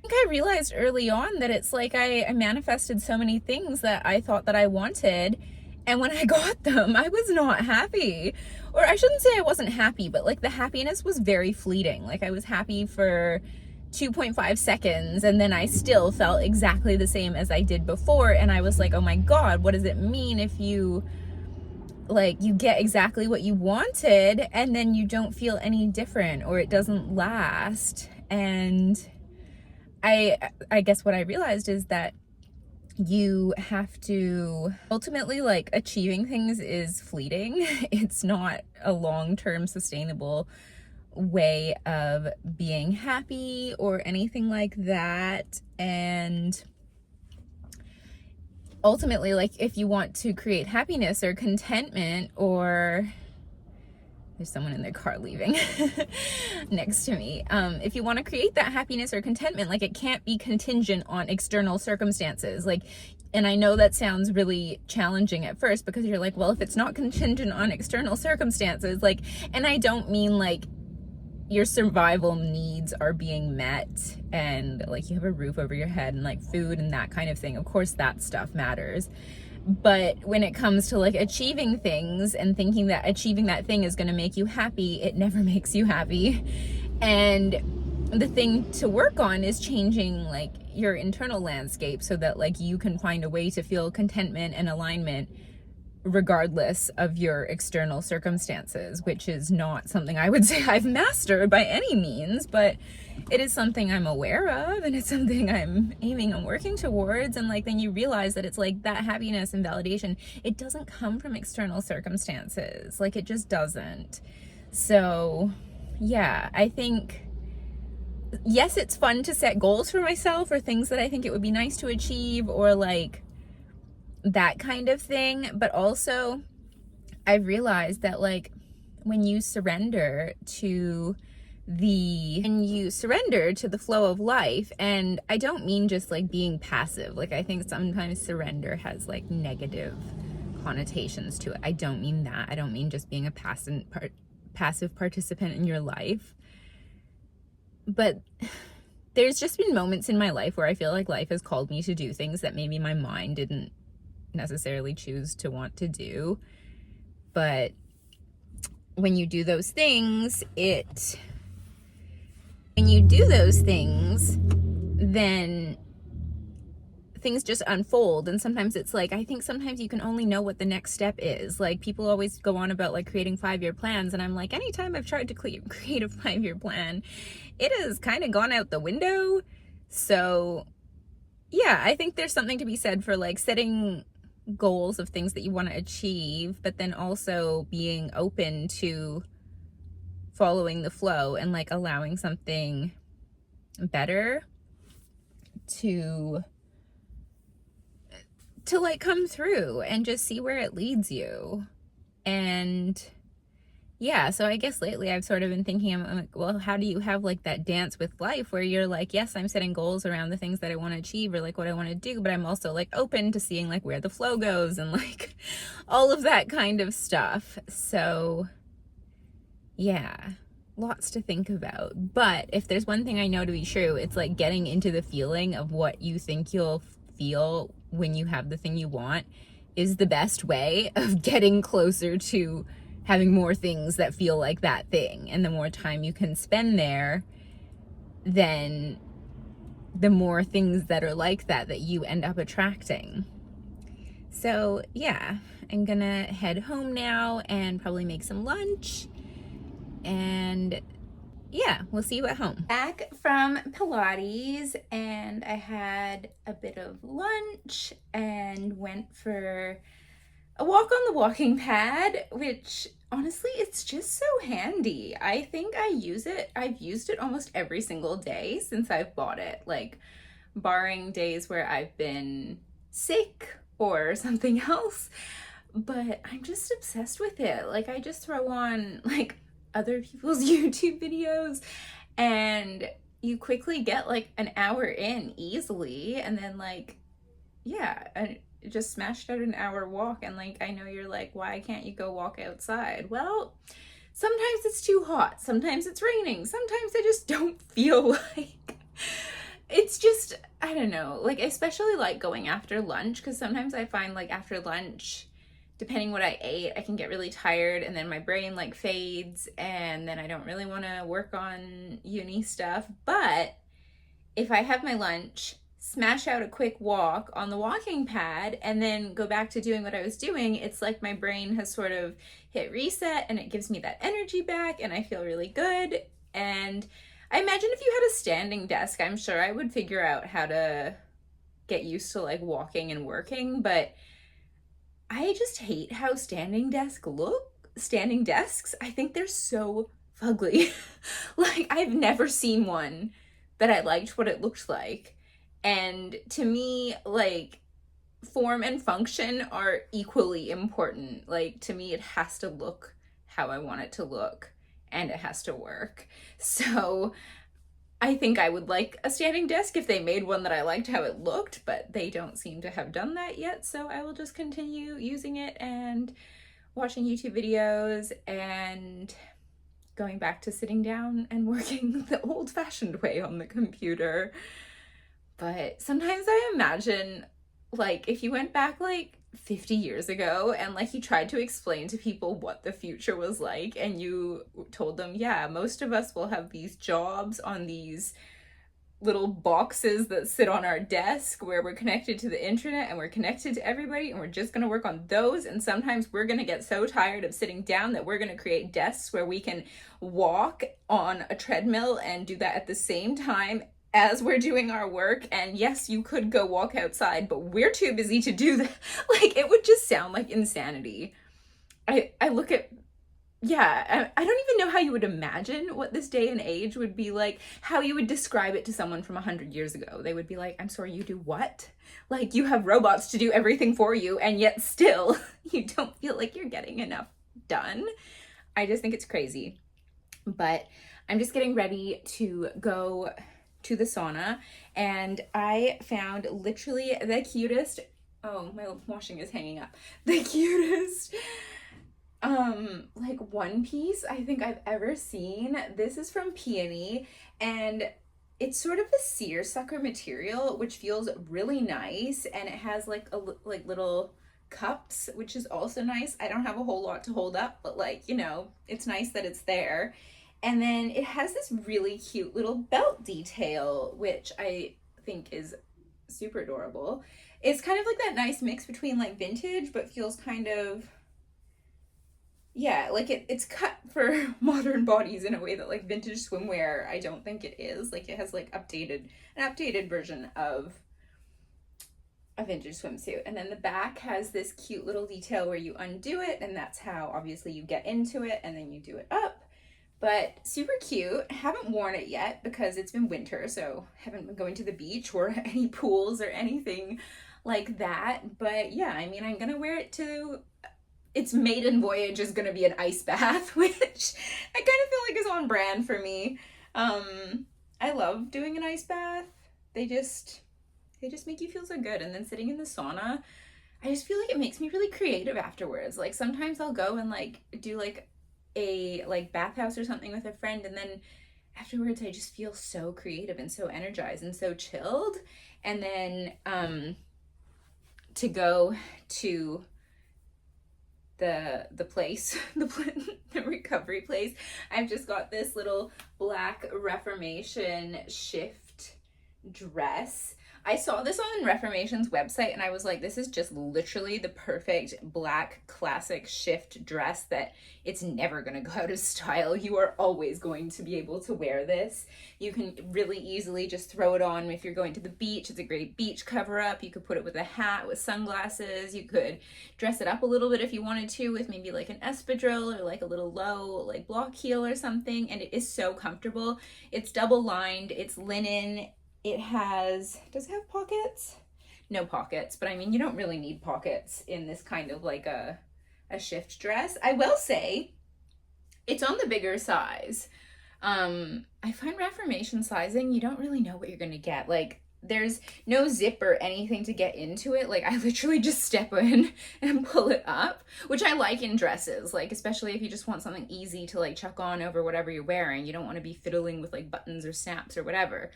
I think I realized early on that it's like I manifested so many things that I thought that I wanted, and when I got them I was not happy. Or I shouldn't say I wasn't happy, but like the happiness was very fleeting. Like I was happy for 2.5 seconds and then I still felt exactly the same as I did before, and I was like, oh my god, what does it mean if you get exactly what you wanted and then you don't feel any different, or it doesn't last? And I guess what I realized is that you have to ultimately, like, achieving things is fleeting. It's not a long-term sustainable way of being happy or anything like that. And ultimately, like, if you want to create happiness or contentment, or there's someone in their car leaving next to me. If you want to create that happiness or contentment, like, it can't be contingent on external circumstances. Like, and I know that sounds really challenging at first, because you're like, well, if it's not contingent on external circumstances, like, and I don't mean like your survival needs are being met and like you have a roof over your head and like food and that kind of thing. Of course that stuff matters. But when it comes to like achieving things and thinking that achieving that thing is going to make you happy, it never makes you happy. And the thing to work on is changing like your internal landscape so that like you can find a way to feel contentment and alignment regardless of your external circumstances, which is not something I would say I've mastered by any means, but it is something I'm aware of, and it's something I'm aiming and working towards. And like, then you realize that it's like that happiness and validation, it doesn't come from external circumstances. Like, it just doesn't. So yeah, I think, yes, it's fun to set goals for myself or things that I think it would be nice to achieve, or like that kind of thing. But also I've realized that like when you surrender to the flow of life, and I don't mean just like being passive. Like, I think sometimes surrender has like negative connotations to it. I don't mean that. I don't mean just being a passive participant in your life. But there's just been moments in my life where I feel like life has called me to do things that maybe my mind didn't necessarily choose to want to do. But when you do those things, then things just unfold. And sometimes it's like, I think sometimes you can only know what the next step is. Like, people always go on about like creating 5-year plans, and I'm like, anytime I've tried to create a 5-year plan, it has kind of gone out the window. So yeah, I think there's something to be said for like setting goals of things that you want to achieve, but then also being open to following the flow and like allowing something better to like come through and just see where it leads you. And yeah, so I guess lately I've sort of been thinking, I'm like, well, how do you have like that dance with life where you're like, yes, I'm setting goals around the things that I want to achieve or like what I want to do, but I'm also like open to seeing like where the flow goes and like all of that kind of stuff. So yeah, lots to think about. But if there's one thing I know to be true, it's like getting into the feeling of what you think you'll feel when you have the thing you want is the best way of getting closer to having more things that feel like that thing. And the more time you can spend there, then the more things that are like that you end up attracting. So yeah, I'm gonna head home now and probably make some lunch, and yeah, we'll see you at home. Back from Pilates, and I had a bit of lunch and went for a walk on the walking pad, which honestly, it's just so handy. I think I've used it almost every single day since I've bought it, like barring days where I've been sick or something else. But I'm just obsessed with it. Like, I just throw on like other people's YouTube videos and you quickly get like an hour in easily, and then like, yeah, I just smashed out an hour walk. And like, I know you're like, why can't you go walk outside? Well, sometimes it's too hot, sometimes it's raining, sometimes I just don't feel like it's just, I don't know, like I especially like going after lunch, because sometimes I find like after lunch, depending what I ate, I can get really tired and then my brain like fades and then I don't really want to work on uni stuff. But if I have my lunch, smash out a quick walk on the walking pad, and then go back to doing what I was doing, it's like my brain has sort of hit reset and it gives me that energy back and I feel really good. And I imagine if you had a standing desk, I'm sure I would figure out how to get used to like walking and working, but I just hate how standing desks, I think they're so fugly. Like, I've never seen one that I liked what it looked like. And to me, like, form and function are equally important. Like, to me, it has to look how I want it to look, and it has to work. So I think I would like a standing desk if they made one that I liked how it looked, but they don't seem to have done that yet. So I will just continue using it and watching YouTube videos and going back to sitting down and working the old-fashioned way on the computer. But sometimes I imagine, like, if you went back like 50 years ago and like you tried to explain to people what the future was like, and you told them, yeah, most of us will have these jobs on these little boxes that sit on our desk where we're connected to the internet and we're connected to everybody, and we're just going to work on those, and sometimes we're going to get so tired of sitting down that we're going to create desks where we can walk on a treadmill and do that at the same time as we're doing our work. And yes, you could go walk outside, but we're too busy to do that. Like, it would just sound like insanity. I look at, yeah, I don't even know how you would imagine what this day and age would be like, how you would describe it to someone from 100 years ago. They would be like, I'm sorry, you do what? Like, you have robots to do everything for you, and yet still you don't feel like you're getting enough done. I just think it's crazy. But I'm just getting ready to go to the sauna, and I found literally the cutest, oh, my washing is hanging up, the cutest like one piece I think I've ever seen. This is from Peony, and it's sort of a seersucker material, which feels really nice, and it has like like little cups, which is also nice. I don't have a whole lot to hold up, but like, you know, it's nice that it's there. And then it has this really cute little belt detail, which I think is super adorable. It's kind of like that nice mix between like vintage, but feels kind of, yeah, like it's cut for modern bodies in a way that like vintage swimwear, I don't think it is. Like, it has like an updated version of a vintage swimsuit. And then the back has this cute little detail where you undo it, and that's how obviously you get into it, and then you do it up. But super cute. Haven't worn it yet because it's been winter, so haven't been going to the beach or any pools or anything like that. But yeah, I mean, I'm gonna wear it to its maiden voyage is going to be an ice bath, which I kind of feel like is on brand for me. I love doing an ice bath. They just make you feel so good. And then sitting in the sauna, I just feel like it makes me really creative afterwards. Like sometimes I'll go and like do like a like bathhouse or something with a friend, and then afterwards I just feel so creative and so energized and so chilled. And then to go to the place, the recovery place, I've just got this little black Reformation shift dress. I saw this on Reformation's website and I was like, this is just literally the perfect black classic shift dress that it's never going to go out of style. You are always going to be able to wear this. You can really easily just throw it on if you're going to the beach. It's a great beach cover up. You could put it with a hat, with sunglasses. You could dress it up a little bit if you wanted to with maybe like an espadrille or like a little low like block heel or something. And it is so comfortable. It's double lined. It's linen. It has, does it have pockets? No pockets, but I mean, you don't really need pockets in this kind of like a shift dress. I will say it's on the bigger size. I find Reformation sizing, you don't really know what you're going to get. Like there's no zip or anything to get into it. Like I literally just step in and pull it up, which I like in dresses, like especially if you just want something easy to like chuck on over whatever you're wearing. You don't want to be fiddling with like buttons or snaps or whatever.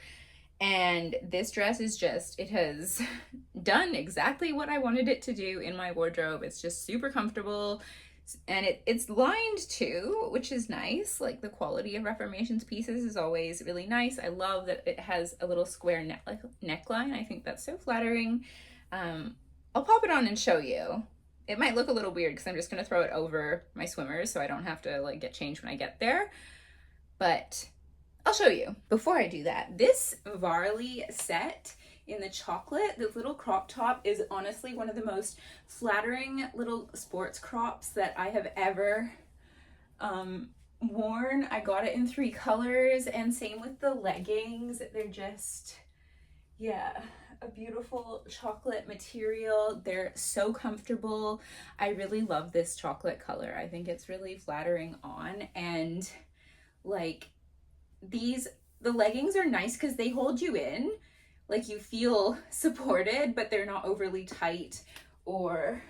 And this dress is just, it has done exactly what I wanted it to do in my wardrobe. It's just super comfortable, and it's lined too, which is nice. Like the quality of Reformation's pieces is always really nice. I love that it has a little square neckline. I think that's so flattering. I'll pop it on and show you. It might look a little weird because I'm just going to throw it over my swimmers so I don't have to like get changed when I get there. But I'll show you. Before I do that, this Varley set in the chocolate, this little crop top, is honestly one of the most flattering little sports crops that I have ever worn. I got it in 3 colors, and same with the leggings. They're just, yeah, a beautiful chocolate material. They're so comfortable. I really love this chocolate color. I think it's really flattering on, and like the leggings are nice because they hold you in, like you feel supported, but they're not overly tight or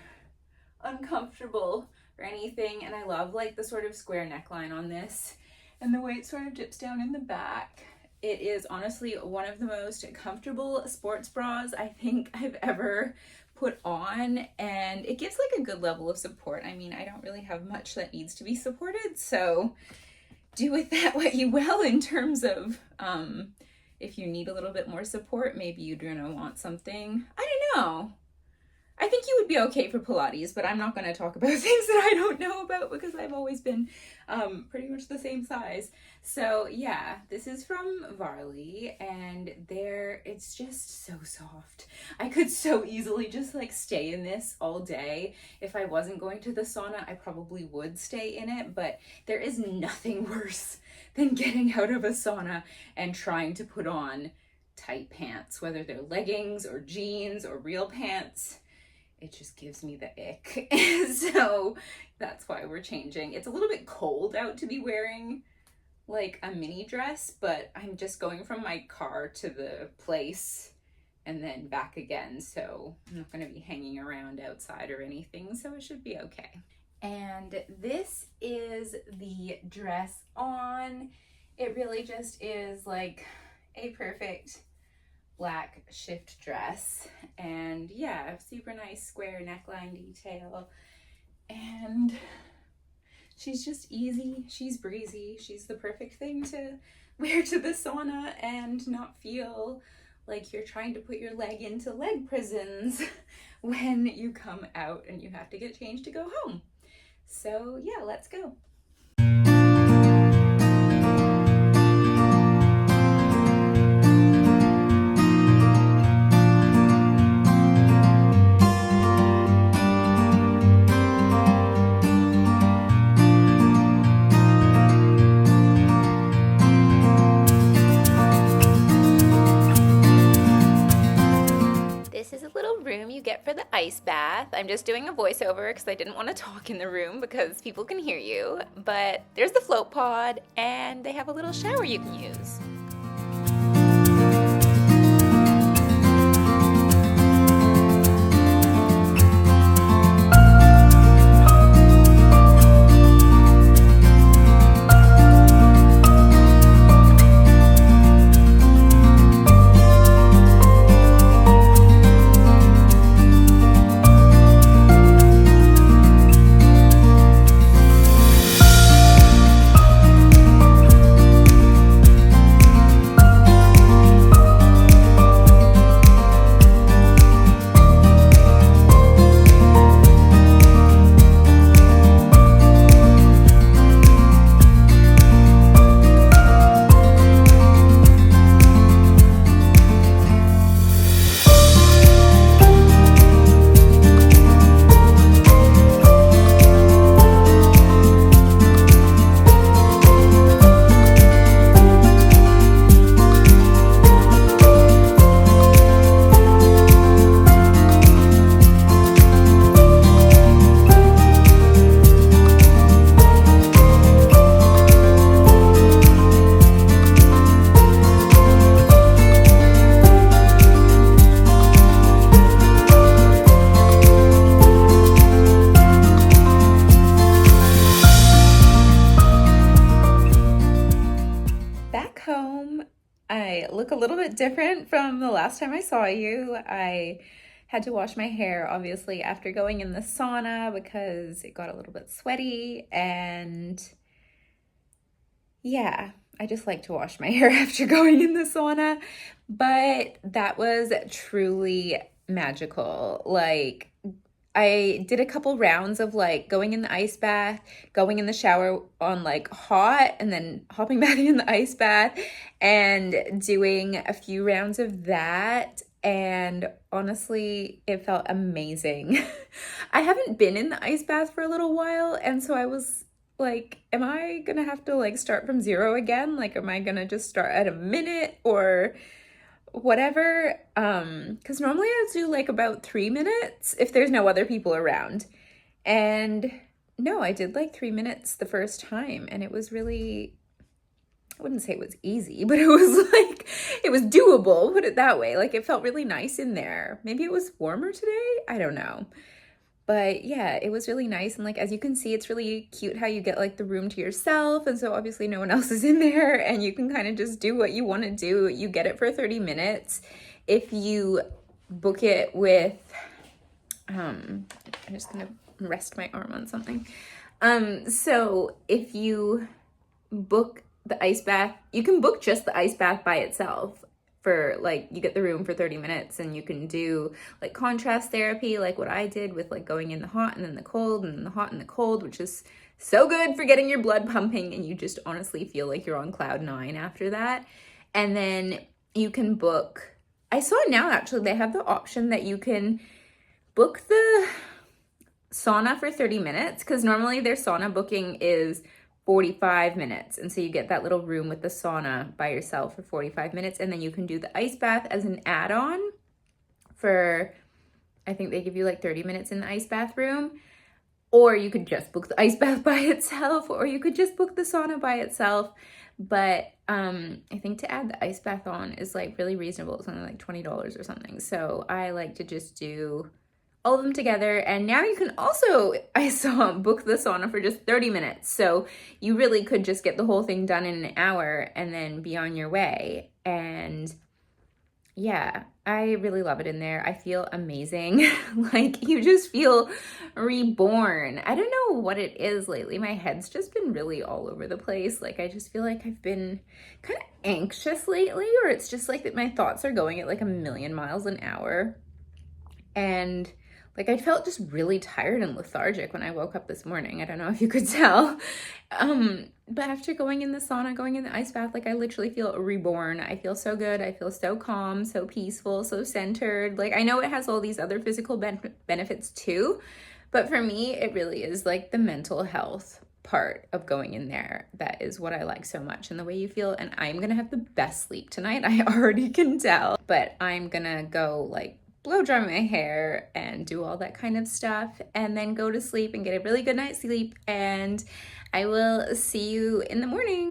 uncomfortable or anything. And I love like the sort of square neckline on this and the way it sort of dips down in the back. It is honestly one of the most comfortable sports bras I think I've ever put on, and it gives like a good level of support. I mean, I don't really have much that needs to be supported, so do with that what you will in terms of if you need a little bit more support, maybe you're gonna want something, I don't know. I think you would be okay for Pilates, but I'm not going to talk about things that I don't know about because I've always been pretty much the same size. So yeah, this is from Varley, and it's just so soft. I could so easily just like stay in this all day. If I wasn't going to the sauna, I probably would stay in it, but there is nothing worse than getting out of a sauna and trying to put on tight pants, whether they're leggings or jeans or real pants. It just gives me the ick. So that's why we're changing. It's a little bit cold out to be wearing like a mini dress, but I'm just going from my car to the place and then back again. So I'm not going to be hanging around outside or anything. So it should be okay. And this is the dress on. It really just is like a perfect black shift dress, and yeah, super nice square neckline detail, and she's just easy, she's breezy, she's the perfect thing to wear to the sauna and not feel like you're trying to put your leg into leg prisons when you come out and you have to get changed to go home. So yeah, let's go. you get for the ice bath. I'm just doing a voiceover because I didn't want to talk in the room because people can hear you. But there's the float pod, and they have a little shower you can use. I look a little bit different from the last time I saw you. I had to wash my hair, obviously, after going in the sauna because it got a little bit sweaty. And yeah, I just like to wash my hair after going in the sauna. But that was truly magical. Like, I did a couple rounds of like going in the ice bath, going in the shower on like hot, and then hopping back in the ice bath and doing a few rounds of that. And honestly, it felt amazing. I haven't been in the ice bath for a little while, and so I was like, am I gonna have to like start from zero again? Like, am I gonna just start at a minute or whatever? Because normally I do like about 3 minutes if there's no other people around. And no, I did like 3 minutes the first time, and it was really, I wouldn't say it was easy, but it was like, it was doable, put it that way. Like, it felt really nice in there. Maybe it was warmer today, I don't know. But yeah, it was really nice. And like, as you can see, it's really cute how you get like the room to yourself. And so obviously no one else is in there, and you can kind of just do what you want to do. You get it for 30 minutes. If you book it with, I'm just going to rest my arm on something. So if you book the ice bath, you can book just the ice bath by itself. For like, you get the room for 30 minutes, and you can do like contrast therapy, like what I did with like going in the hot and then the cold and then the hot and the cold, which is so good for getting your blood pumping, and you just honestly feel like you're on cloud 9 after that. And then you can book, I saw now actually they have the option that you can book the sauna for 30 minutes, because normally their sauna booking is 45 minutes. And so you get that little room with the sauna by yourself for 45 minutes. And then you can do the ice bath as an add-on for, I think they give you like 30 minutes in the ice bath room. Or you could just book the ice bath by itself, or you could just book the sauna by itself. But I think to add the ice bath on is like really reasonable. It's only like $20 or something. So I like to just do all of them together. And now you can also, I saw, book the sauna for just 30 minutes. So you really could just get the whole thing done in an hour and then be on your way. And yeah, I really love it in there. I feel amazing. Like, you just feel reborn. I don't know what it is lately. My head's just been really all over the place. Like, I just feel like I've been kind of anxious lately, or it's just like that my thoughts are going at like a million miles an hour. And like, I felt just really tired and lethargic when I woke up this morning. I don't know if you could tell. But after going in the sauna, going in the ice bath, like, I literally feel reborn. I feel so good. I feel so calm, so peaceful, so centered. Like, I know it has all these other physical benefits too, but for me, it really is like the mental health part of going in there. That is what I like so much, and the way you feel. And I'm gonna have the best sleep tonight. I already can tell, but I'm gonna go like blow dry my hair and do all that kind of stuff, and then go to sleep and get a really good night's sleep, and I will see you in the morning.